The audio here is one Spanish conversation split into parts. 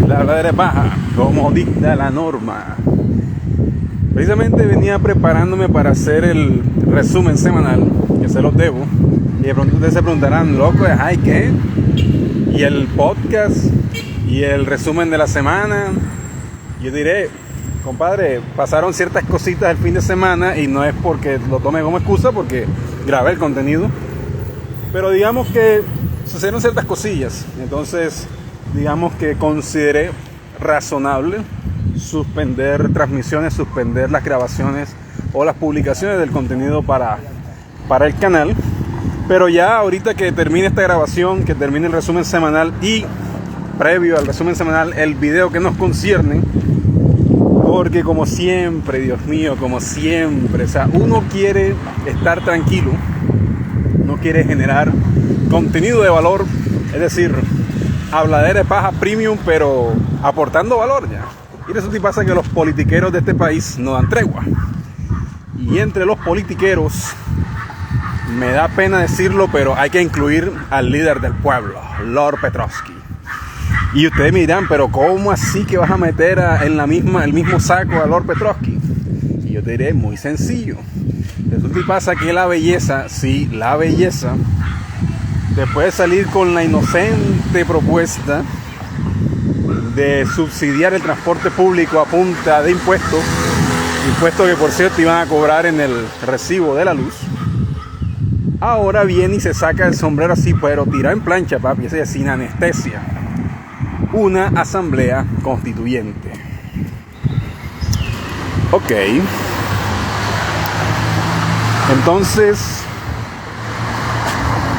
La verdadera paja, como dicta la norma. Precisamente venía preparándome para hacer el resumen semanal, que se los debo. Y de pronto ustedes se preguntarán, loco, ¿ay qué? Y el podcast, y el resumen de la semana. Yo diré, compadre, pasaron ciertas cositas el fin de semana y no es porque lo tome como excusa, porque grabé el contenido. Pero digamos que sucedieron ciertas cosillas. Entonces, digamos que consideré razonable suspender transmisiones, suspender las grabaciones o las publicaciones del contenido para el canal. Pero ya ahorita que termine esta grabación, que termine el resumen semanal y previo al resumen semanal el video que nos concierne, porque como siempre, Dios mío, como siempre, o sea, uno quiere estar tranquilo, no quiere generar contenido de valor, es decir, habladera de paja premium, pero aportando valor ya. Y resulta y pasa que los politiqueros de este país no dan tregua. Y entre los politiqueros, me da pena decirlo, pero hay que incluir al líder del pueblo, Lord Petrovsky. Y ustedes me dirán, pero ¿cómo así que vas a meter en el mismo saco a Lord Petrovsky? Y yo te diré, muy sencillo. Resulta y pasa que la belleza, sí, la belleza, después de salir con la inocente propuesta de subsidiar el transporte público a punta de impuestos que por cierto iban a cobrar en el recibo de la luz, ahora viene y se saca el sombrero así, pero tirado en plancha, papi, ese sin anestesia, una asamblea constituyente. Ok. Entonces,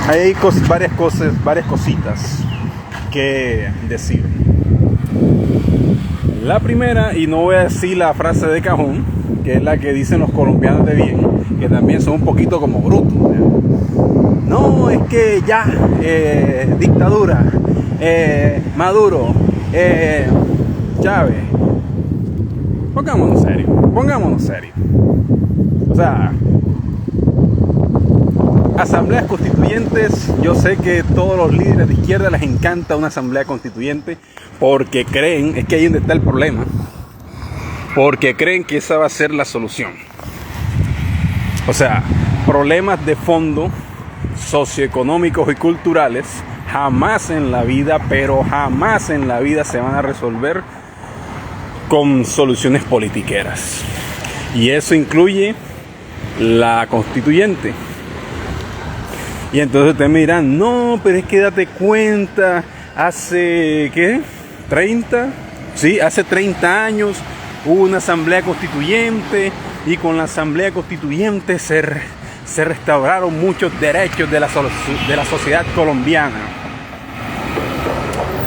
hay varias cositas que decir. La primera, y no voy a decir la frase de cajón, que es la que dicen los colombianos de bien, que también son un poquito como brutos, ¿no? No, es que ya, dictadura, Maduro, Chávez. Pongámonos serio. O sea, asambleas constituyentes, yo sé que todos los líderes de izquierda les encanta una asamblea constituyente porque creen, es que ahí donde está el problema, porque creen que esa va a ser la solución. O sea, problemas de fondo socioeconómicos y culturales jamás en la vida, pero jamás en la vida se van a resolver con soluciones politiqueras. Y eso incluye la constituyente. Y entonces ustedes me dirán, no, pero es que date cuenta, hace, ¿qué? Hace 30 años hubo una asamblea constituyente y con la asamblea constituyente se restauraron muchos derechos de la sociedad colombiana.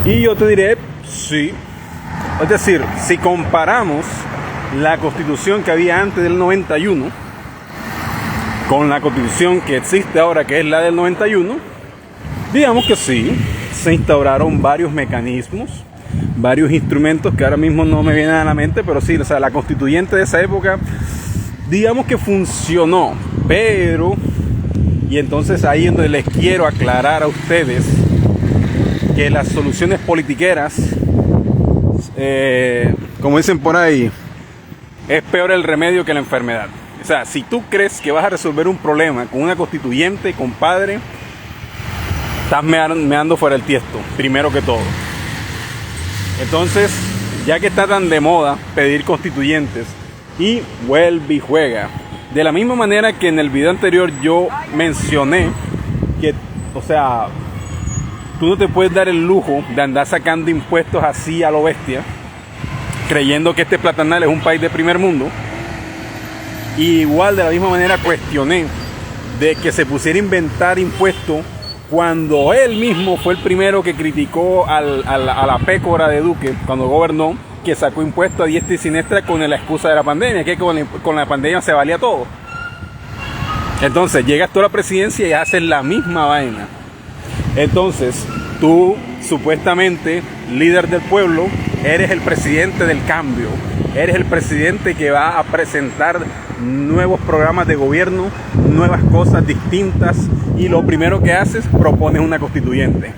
Y yo te diré, sí. Es decir, si comparamos la constitución que había antes del 91 con la constitución que existe ahora, que es la del 91, digamos que sí, se instauraron varios mecanismos, varios instrumentos que ahora mismo no me vienen a la mente, pero sí, o sea, la constituyente de esa época, digamos que funcionó, pero, y entonces ahí es donde les quiero aclarar a ustedes que las soluciones politiqueras, como dicen por ahí, es peor el remedio que la enfermedad. O sea, si tú crees que vas a resolver un problema con una constituyente, compadre, estás meando fuera el tiesto, primero que todo. Entonces, ya que está tan de moda pedir constituyentes, y vuelve y juega. De la misma manera que en el video anterior yo mencioné que, o sea, tú no te puedes dar el lujo de andar sacando impuestos así a lo bestia, creyendo que este platanal es un país de primer mundo. Y igual de la misma manera cuestioné de que se pusiera a inventar impuestos cuando él mismo fue el primero que criticó a la pécora de Duque cuando gobernó, que sacó impuestos a diestra y siniestra con la excusa de la pandemia, que con la pandemia se valía todo. Entonces llegas tú a la presidencia y haces la misma vaina. Entonces tú, supuestamente líder del pueblo, eres el presidente del cambio, eres el presidente que va a presentar nuevos programas de gobierno, nuevas cosas distintas, y lo primero que haces, propones una constituyente.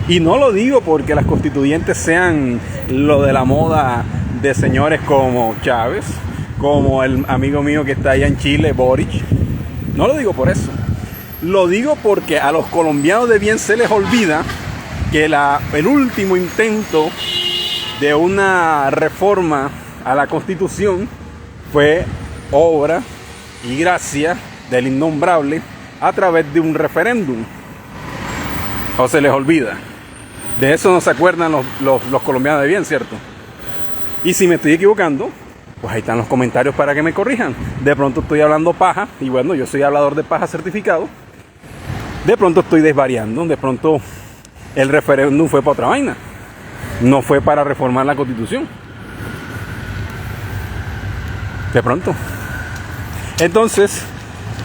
Y no lo digo porque las constituyentes sean lo de la moda de señores como Chávez, como el amigo mío que está allá en Chile, Boric. No lo digo por eso. Lo digo porque a los colombianos de bien se les olvida que el último intento de una reforma a la Constitución fue obra y gracia del innombrable a través de un referéndum. O se les olvida. De eso no se acuerdan los colombianos de bien, ¿cierto? Y si me estoy equivocando, pues ahí están los comentarios para que me corrijan. De pronto estoy hablando paja, y bueno, yo soy hablador de paja certificado. De pronto estoy desvariando, de pronto el referéndum fue para otra vaina. No fue para reformar la Constitución. De pronto. Entonces,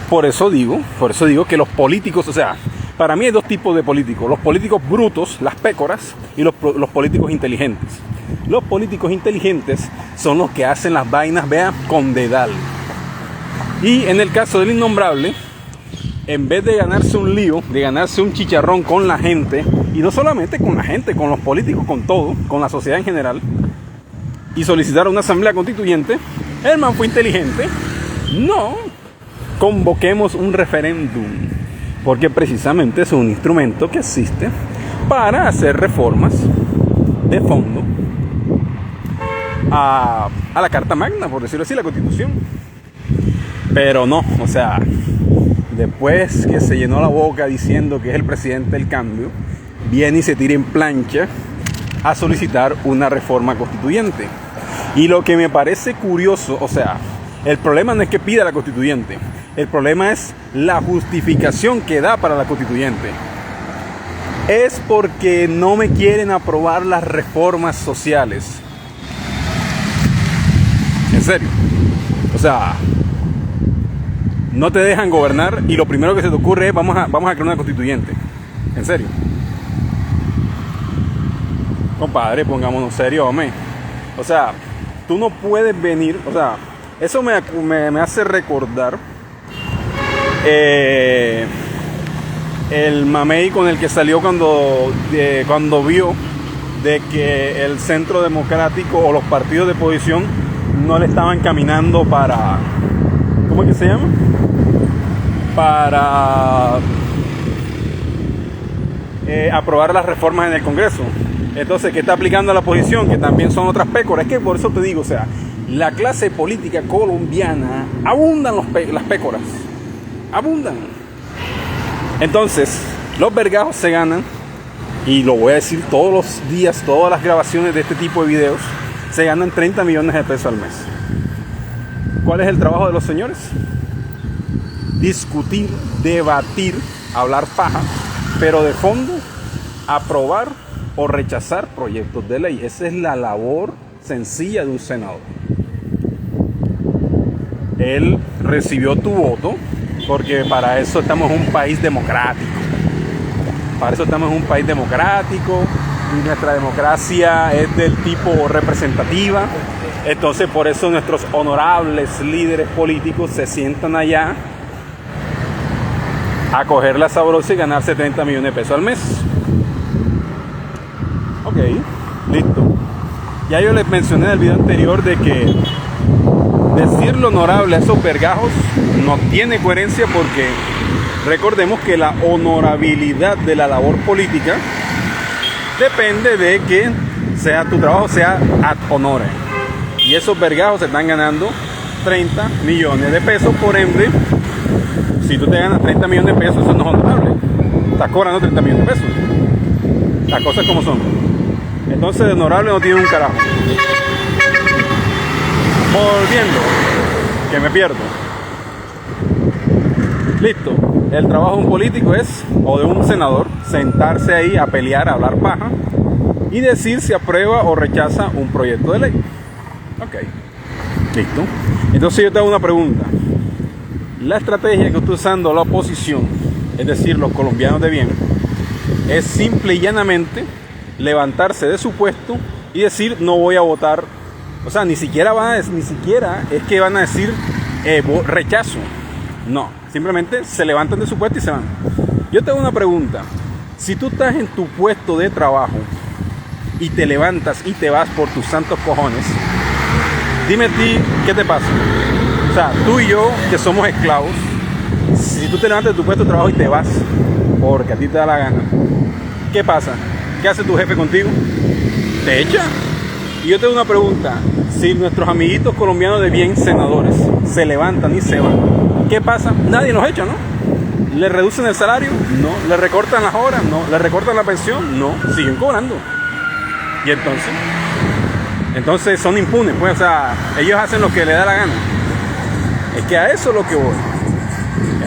por eso digo que los políticos, o sea, para mí hay dos tipos de políticos: los políticos brutos, las pécoras, y los políticos inteligentes. Los políticos inteligentes son los que hacen las vainas, vea, con dedal. Y en el caso del innombrable, en vez de ganarse un lío, de ganarse un chicharrón con la gente, y no solamente con la gente, con los políticos, con todo, con la sociedad en general, y solicitar una asamblea constituyente, el man fue inteligente. No, convoquemos un referéndum, porque precisamente es un instrumento que existe para hacer reformas de fondo a la Carta Magna, por decirlo así, la Constitución. Pero no, o sea, después que se llenó la boca diciendo que es el presidente del cambio, viene y se tira en plancha a solicitar una reforma constituyente. Y lo que me parece curioso, o sea, el problema no es que pida la constituyente, el problema es la justificación que da para la constituyente. Es porque no me quieren aprobar las reformas sociales. En serio. O sea, no te dejan gobernar y lo primero que se te ocurre es vamos a crear una constituyente. En serio. Compadre, pongámonos serio, hombre. O sea, tú no puedes venir, o sea, eso me hace recordar el mamey con el que salió cuando vio de que el centro democrático o los partidos de oposición no le estaban caminando para, ¿cómo es que se llama? Para aprobar las reformas en el Congreso. Entonces, ¿qué está aplicando la oposición? Que también son otras pécoras. Es que por eso te digo, o sea, la clase política colombiana abundan las pécoras. Abundan. Entonces, los vergajos se ganan, y lo voy a decir todos los días, todas las grabaciones de este tipo de videos, se ganan 30 millones de pesos al mes. ¿Cuál es el trabajo de los señores? Discutir, debatir, hablar paja, pero de fondo, aprobar o rechazar proyectos de ley. Esa es la labor sencilla de un senador. Él recibió tu voto porque para eso estamos en un país democrático. Para eso estamos en un país democrático y nuestra democracia es del tipo representativa. Entonces por eso nuestros honorables líderes políticos se sientan allá a coger la sabrosa y ganarse 30 millones de pesos al mes. Ok, listo. Ya yo les mencioné en el video anterior de que decirle honorable a esos vergajos no tiene coherencia, porque recordemos que la honorabilidad de la labor política depende de que tu trabajo sea ad honorem. Y esos vergajos se están ganando 30 millones de pesos, por ende, si tú te ganas 30 millones de pesos, eso no es honorable. Estás cobrando 30 millones de pesos. Las cosas como son. Entonces, de honorable no tiene un carajo. Volviendo, que me pierdo. Listo. El trabajo de un político es, o de un senador, sentarse ahí a pelear, a hablar paja y decir si aprueba o rechaza un proyecto de ley. Ok. Listo. Entonces yo te hago una pregunta. La estrategia que está usando la oposición, es decir, los colombianos de bien, es simple y llanamente levantarse de su puesto y decir no voy a votar. O sea, ni siquiera es que van a decir rechazo. No, simplemente se levantan de su puesto y se van. Yo te hago una pregunta. Si tú estás en tu puesto de trabajo y te levantas y te vas por tus santos cojones, dime a ti, ¿qué te pasa? O sea, tú y yo, que somos esclavos, si tú te levantas de tu puesto de trabajo y te vas porque a ti te da la gana, ¿qué pasa? ¿Qué hace tu jefe contigo? Te echa. Y yo te doy una pregunta. Si nuestros amiguitos colombianos de bien, senadores, se levantan y se van, ¿qué pasa? Nadie los echa, ¿no? ¿Le reducen el salario? No. ¿Le recortan las horas? No. ¿Le recortan la pensión? No. Siguen cobrando. ¿Y entonces son impunes, pues, o sea, ellos hacen lo que les da la gana. Es que a eso es lo que voy.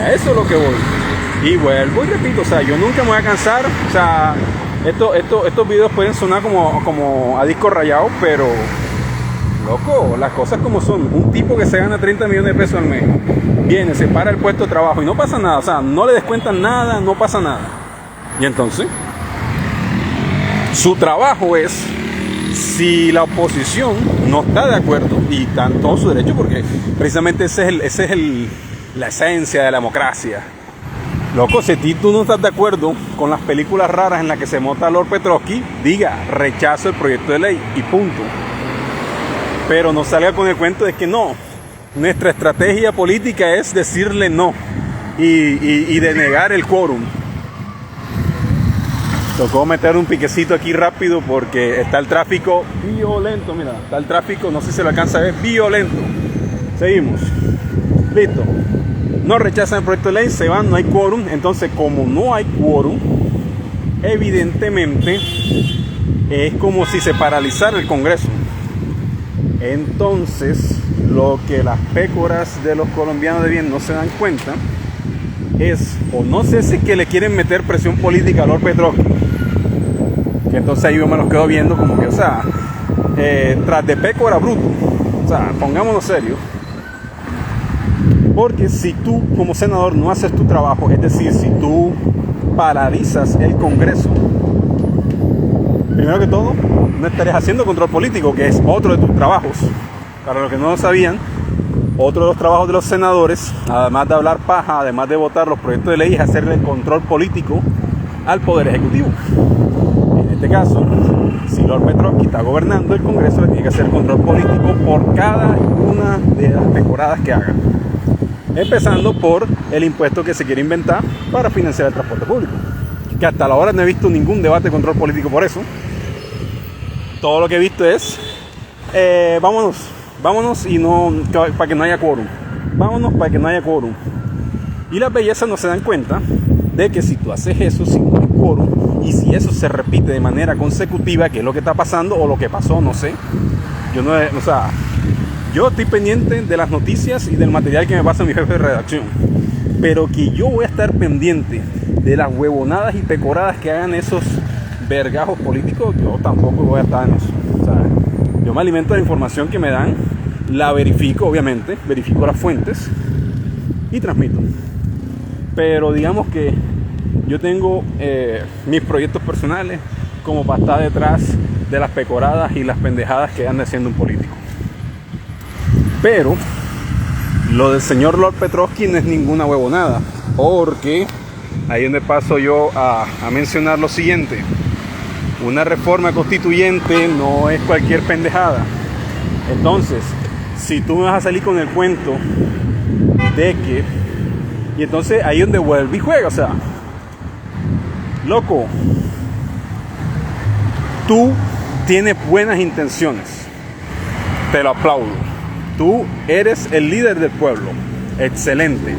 A eso es lo que voy. Y vuelvo y repito, o sea, yo nunca me voy a cansar. O sea, estos videos pueden sonar como a disco rayado, pero loco, las cosas como son. Un tipo que se gana 30 millones de pesos al mes viene, se para el puesto de trabajo y no pasa nada. O sea, no le descuentan nada, no pasa nada. Y entonces, su trabajo es, si la oposición no está de acuerdo, y está en todo su derecho, porque precisamente esa es la esencia de la democracia. Loco, si tú no estás de acuerdo con las películas raras en las que se monta Lord Petrovsky, diga, rechazo el proyecto de ley y punto. Pero no salga con el cuento de que no, nuestra estrategia política es decirle no y denegar el quórum. Tocó meter un piquecito aquí rápido porque está el tráfico violento, mira, está el tráfico, no sé si se lo alcanza a ver, violento. Seguimos. Listo. No rechazan el proyecto de ley, se van, no hay quórum. Entonces, como no hay quórum, evidentemente es como si se paralizara el Congreso. Entonces, lo que las pécoras de los colombianos de bien no se dan cuenta es, o no sé si es que le quieren meter presión política a Lord Petrovsky, que entonces ahí yo me los quedo viendo como que, o sea, tras de pécora bruto, o sea, pongámonos serios. Porque si tú como senador no haces tu trabajo, es decir, si tú paralizas el Congreso, primero que todo, no estarías haciendo control político, que es otro de tus trabajos. Para los que no lo sabían, otro de los trabajos de los senadores, además de hablar paja, además de votar los proyectos de ley, es hacerle el control político al Poder Ejecutivo. En este caso, si Lord Petrovsky está gobernando, el Congreso le tiene que hacer el control político por cada una de las pecoradas que haga. Empezando por el impuesto que se quiere inventar para financiar el transporte público, que hasta la hora no he visto ningún debate de control político por eso. Todo lo que he visto es vámonos y no, para que no haya quórum. Vámonos para que no haya quórum. Y las bellezas no se dan cuenta de que si tú haces eso sin quórum, y si eso se repite de manera consecutiva, que es lo que está pasando o lo que pasó, no sé. Yo estoy pendiente de las noticias y del material que me pasa mi jefe de redacción, pero que yo voy a estar pendiente de las huevonadas y pecoradas que hagan esos vergajos políticos, yo tampoco voy a estar en eso. O sea, yo me alimento de la información que me dan, la verifico, obviamente, verifico las fuentes y transmito. Pero digamos que yo tengo mis proyectos personales como para estar detrás de las pecoradas y las pendejadas que anda haciendo un político. Pero lo del señor Lord Petrovsky no es ninguna huevonada, porque ahí es donde paso yo a mencionar lo siguiente. Una reforma constituyente no es cualquier pendejada. Entonces, si tú me vas a salir con el cuento de que... Y entonces ahí es donde vuelve y juega, o sea... Loco, tú tienes buenas intenciones, te lo aplaudo. Tú eres el líder del pueblo, excelente.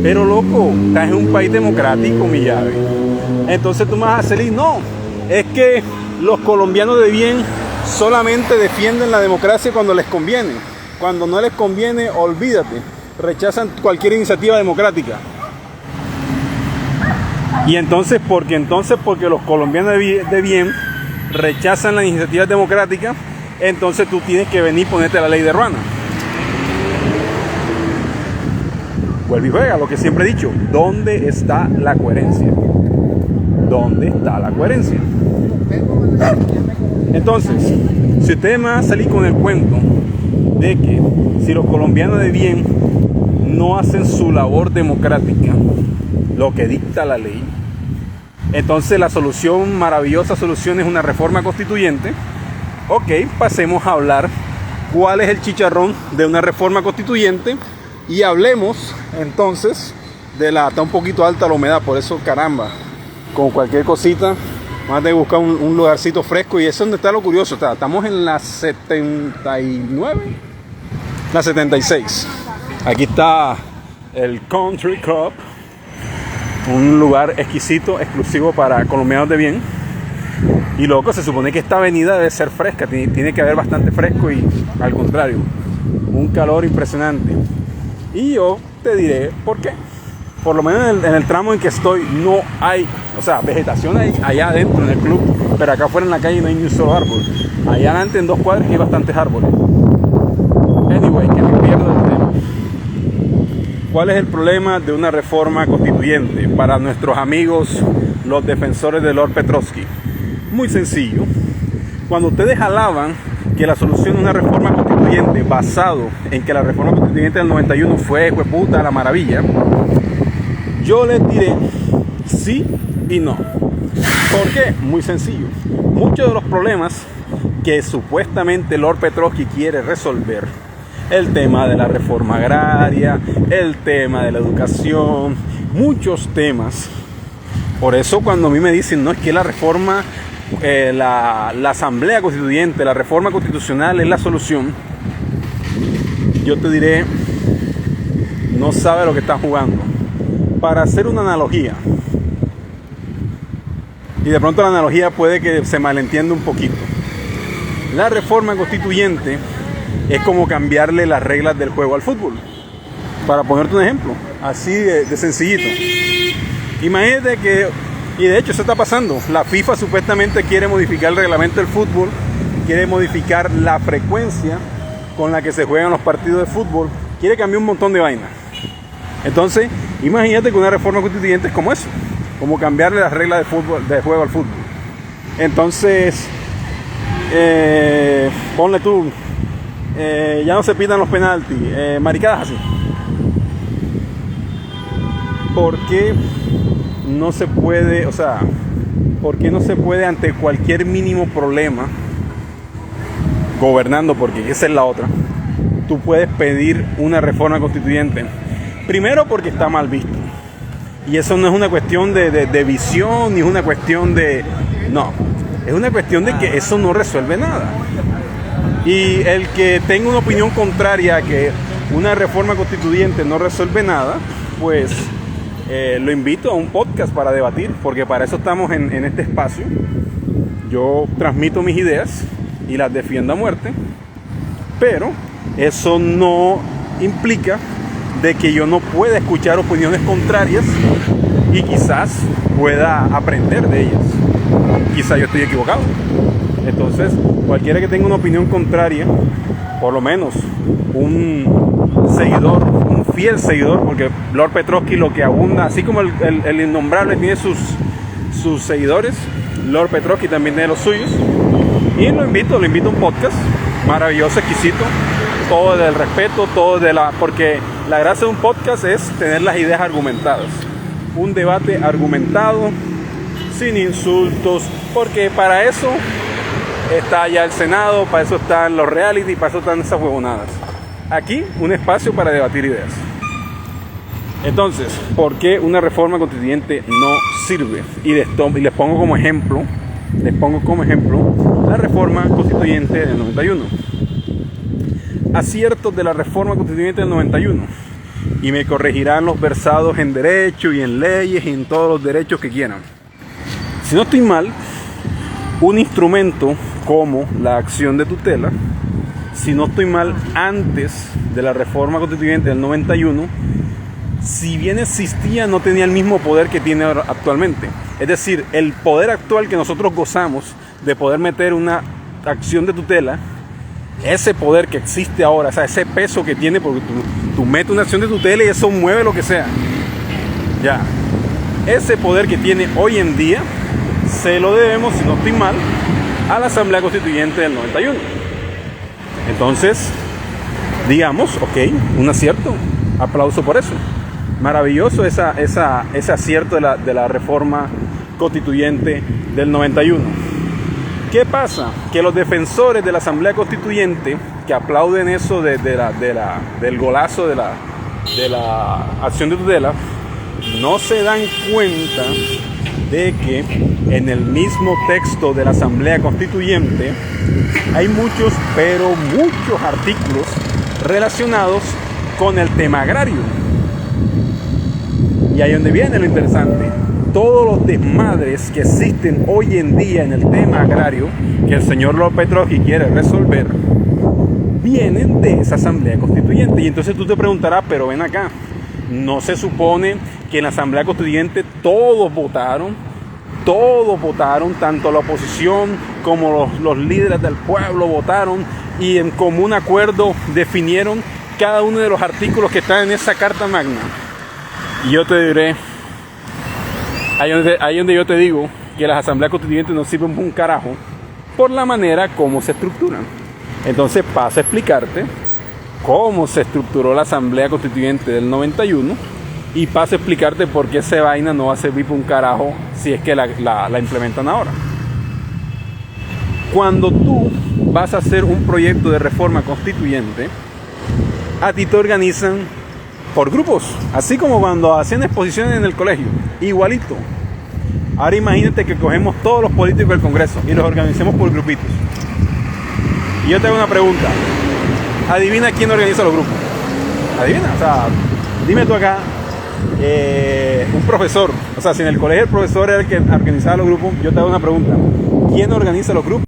Pero loco, estás en un país democrático, mi llave. Entonces tú me vas a salir, no, es que los colombianos de bien solamente defienden la democracia cuando les conviene. Cuando no les conviene, olvídate, rechazan cualquier iniciativa democrática. Y entonces, porque los colombianos de bien rechazan las iniciativas democráticas, entonces tú tienes que venir y ponerte la ley de Ruana. Vuelve y juega, lo que siempre he dicho. ¿Dónde está la coherencia? ¿Dónde está la coherencia? Entonces, si ustedes me van a salir con el cuento de que si los colombianos de bien no hacen su labor democrática, lo que dicta la ley, Entonces la solución, maravillosa solución, es una reforma constituyente. Ok, pasemos a hablar cuál es el chicharrón de una reforma constituyente y hablemos entonces está un poquito alta la humedad, por eso caramba, con cualquier cosita vamos a tener que buscar un lugarcito fresco, y eso es donde está lo curioso. Estamos en la 79, la 76. Aquí está el Country Club, un lugar exquisito, exclusivo para colombianos de bien. Y loco, se supone que esta avenida debe ser fresca, tiene que haber bastante fresco, y al contrario, un calor impresionante. Y yo te diré por qué. Por lo menos en el tramo en que estoy no hay, vegetación hay allá adentro en el club, pero acá afuera en la calle no hay ni un solo árbol. Allá adelante en 2 cuadras hay bastantes árboles. Anyway, que me pierdo el tema. ¿Cuál es el problema de una reforma constituyente para nuestros amigos, los defensores de Lord Petrovsky? Muy sencillo. Cuando ustedes alaban que la solución de una reforma constituyente basado en que la reforma constituyente del 91 fue puta la maravilla, yo les diré sí y no. ¿Por qué? Muy sencillo. Muchos de los problemas que supuestamente Lord Petrovsky quiere resolver, el tema de la reforma agraria, el tema de la educación, muchos temas. Por eso cuando a mí me dicen, no, es que la reforma, la asamblea constituyente, la reforma constitucional es la solución, yo te diré, no sabe lo que está jugando. Para hacer una analogía, y de pronto la analogía puede que se malentienda un poquito, la reforma constituyente es como cambiarle las reglas del juego al fútbol. Para ponerte un ejemplo, así de sencillito. Imagínate que, y de hecho eso está pasando, la FIFA supuestamente quiere modificar el reglamento del fútbol, quiere modificar la frecuencia con la que se juegan los partidos de fútbol, quiere cambiar un montón de vainas. Entonces, imagínate que una reforma constituyente es como eso, como cambiarle las reglas de juego al fútbol. Entonces, ponle tú, ya no se pitan los penaltis, maricadas así. ¿Por qué no se puede, por qué no se puede ante cualquier mínimo problema, gobernando, porque esa es la otra, tú puedes pedir una reforma constituyente? Primero porque está mal visto. Y eso no es una cuestión de visión, ni es una cuestión de... No, es una cuestión de que eso no resuelve nada. Y el que tenga una opinión contraria a que una reforma constituyente no resuelve nada, pues lo invito a un podcast para debatir, porque para eso estamos en este espacio. Yo transmito mis ideas y las defiendo a muerte, pero eso no implica de que yo no pueda escuchar opiniones contrarias y quizás pueda aprender de ellas. Quizás yo estoy equivocado. Entonces, cualquiera que tenga una opinión contraria, por lo menos un seguidor, un fiel seguidor, porque Lord Petrovsky lo que abunda, así como el innombrable tiene sus seguidores, Lord Petrovsky también tiene los suyos. Y lo invito a un podcast maravilloso, exquisito, todo del respeto, porque la gracia de un podcast es tener las ideas argumentadas, un debate argumentado, sin insultos, porque para eso está ya el Senado, para eso están los reality, para eso están esas huevonadas. Aquí un espacio para debatir ideas. Entonces, ¿por qué una reforma constituyente no sirve? Y les pongo como ejemplo la reforma constituyente del 91. Aciertos de la reforma constituyente del 91, y me corregirán los versados en derecho y en leyes y en todos los derechos que quieran. Si no estoy mal, un instrumento como la acción de tutela, si no estoy mal, antes de la reforma constituyente del 91, si bien existía, no tenía el mismo poder que tiene actualmente. Es decir, el poder actual que nosotros gozamos de poder meter una acción de tutela, ese poder que existe ahora, ese peso que tiene, porque tú metes una acción de tutela y eso mueve lo que sea. Ya, ese poder que tiene hoy en día, se lo debemos, si no estoy mal, a la Asamblea Constituyente del 91. Entonces, digamos, ok, un acierto, aplauso por eso. Maravilloso ese acierto de la reforma Constituyente del 91. ¿Qué pasa? Que los defensores de la Asamblea Constituyente, que aplauden eso del golazo de la acción de tutela, no se dan cuenta de que en el mismo texto de la Asamblea Constituyente hay muchos, pero muchos artículos relacionados con el tema agrario. Y ahí es donde viene lo interesante. Todos los desmadres que existen hoy en día en el tema agrario, que el señor López Trotsky quiere resolver, vienen de esa Asamblea Constituyente. Y entonces tú te preguntarás, pero ven acá, ¿no se supone que en la Asamblea Constituyente todos votaron, tanto la oposición como los líderes del pueblo votaron y en común acuerdo definieron cada uno de los artículos que están en esa Carta Magna? Y yo te diré, ahí donde yo te digo que las asambleas constituyentes no sirven un carajo por la manera como se estructuran. Entonces paso a explicarte cómo se estructuró la Asamblea Constituyente del 91 y paso a explicarte por qué esa vaina no va a servir para un carajo si es que la implementan ahora. Cuando tú vas a hacer un proyecto de reforma constituyente, a ti te organizan por grupos, así como cuando hacían exposiciones en el colegio, igualito. Ahora imagínate que cogemos todos los políticos del Congreso y los organizamos por grupitos. Y yo te hago una pregunta, adivina quién organiza los grupos. Adivina, o sea, dime tú acá, un profesor, o sea, si en el colegio el profesor era el que organizaba los grupos, yo te hago una pregunta, ¿quién organiza los grupos?